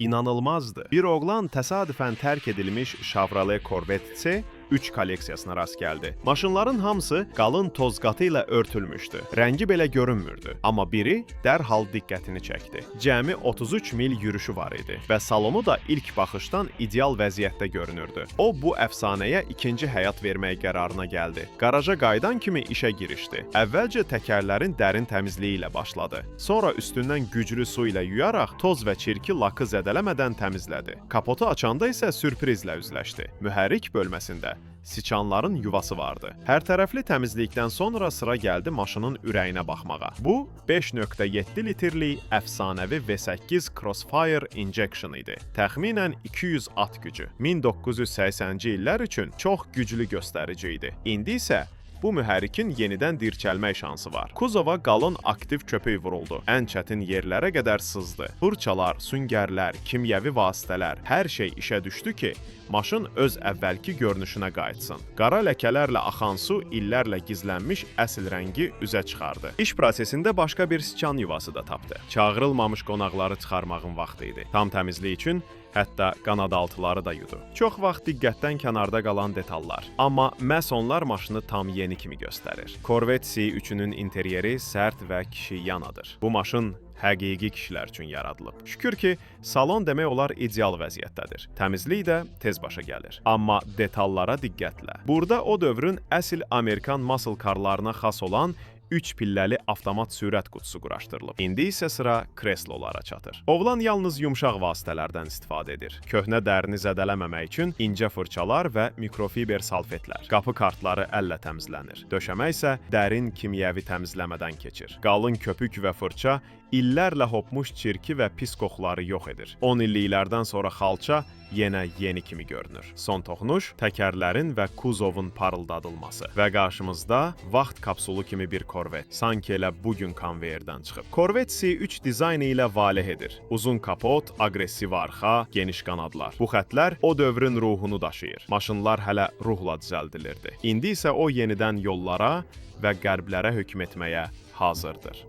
İnanılmazdı. Bir oğlan təsadüfən tərk edilmiş Chevrolet Corvette C 3 kolleksiyasına rast gəldi. Maşınların hamısı qalın toz qatı ilə örtülmüşdü. Rəngi belə görünmürdü. Amma biri dərhal diqqətini çəkdi. Cəmi 33 mil yürüşü var idi və salonu da ilk baxışdan ideal vəziyyətdə görünürdü. O, bu əfsanəyə ikinci həyat vermək qərarına gəldi. Qaraja qayıdan kimi işə girişdi. Əvvəlcə təkərlərin dərin təmizliyi ilə başladı. Sonra üstündən güclü su ilə yuyaraq toz və çirki lakı zədələmədən təmizlədi. Kapotu açanda isə sürprizlə üzləşdi. Mühərrik bölməsində siçanların yuvası vardı. Hər tərəfli təmizlikdən sonra sıra gəldi maşının ürəyinə baxmağa. Bu, 5.7 litrlik əfsanəvi V8 Crossfire Injection idi. Təxminən 200 at gücü. 1980-ci illər üçün çox güclü göstərici idi. İndi isə bu mühərrikin yenidən dirçəlmək şansı var. Kuzova qalın aktiv köpük vuruldu. Ən çətin yerlərə qədər sızdı. Fırçalar, süngərlər, kimyəvi vasitələr, hər şey işə düşdü ki, maşın öz əvvəlki görünüşünə qayıtsın. Qara ləkələrlə axan su illərlə gizlənmiş əsl rəngi üzə çıxardı. İş prosesində başqa bir siçan yuvası da tapdı. Çağırılmamış qonaqları çıxarmağın vaxtı idi. Tam təmizlik üçün hətta qanadaltıları da yudu. Çox vaxt diqqətdən kənarda qalan detallar. Amma məhz onlar maşını tam yeni kimi göstərir. Corvette C3-ünün interyeri sərt və kişiyanadır. Bu maşın həqiqi kişilər üçün yaradılıb. Şükür ki, salon demək olar ideal vəziyyətdədir. Təmizlik də tez başa gəlir. Amma detallara diqqətlə. Burada o dövrün əsl Amerikan muscle carlarına xas olan 3 pilləli avtomat sürət qutusu quraşdırılıb. İndi isə sıra kreslolara çatır. Oğlan yalnız yumşaq vasitələrdən istifadə edir. Köhnə dərini zədələməmək üçün incə fırçalar və mikrofiber salfetlər. Qapı kartları əllə təmizlənir. Döşəmə isə dərin kimyəvi təmizləmədən keçir. Qalın köpük və fırça illərlə hopmuş çirki və pis qoxuları yox edir. 10 illiklərdən sonra xalça yenə yeni kimi görünür. Son toxunuş təkərlərin və kuzovun parıldadılması və qarşımızda vaxt kapsulu kimi bir Corvette. Sanki elə bugün konveyerdən çıxıb. Corvette C3 dizaynı ilə valeh edir. Uzun kapot, aqressiv arxa, geniş qanadlar. Bu xəttlər o dövrün ruhunu daşıyır. Maşınlar hələ ruhla düzəldilirdi. İndi isə o yenidən yollara və qərblərə hökm etməyə hazırdır.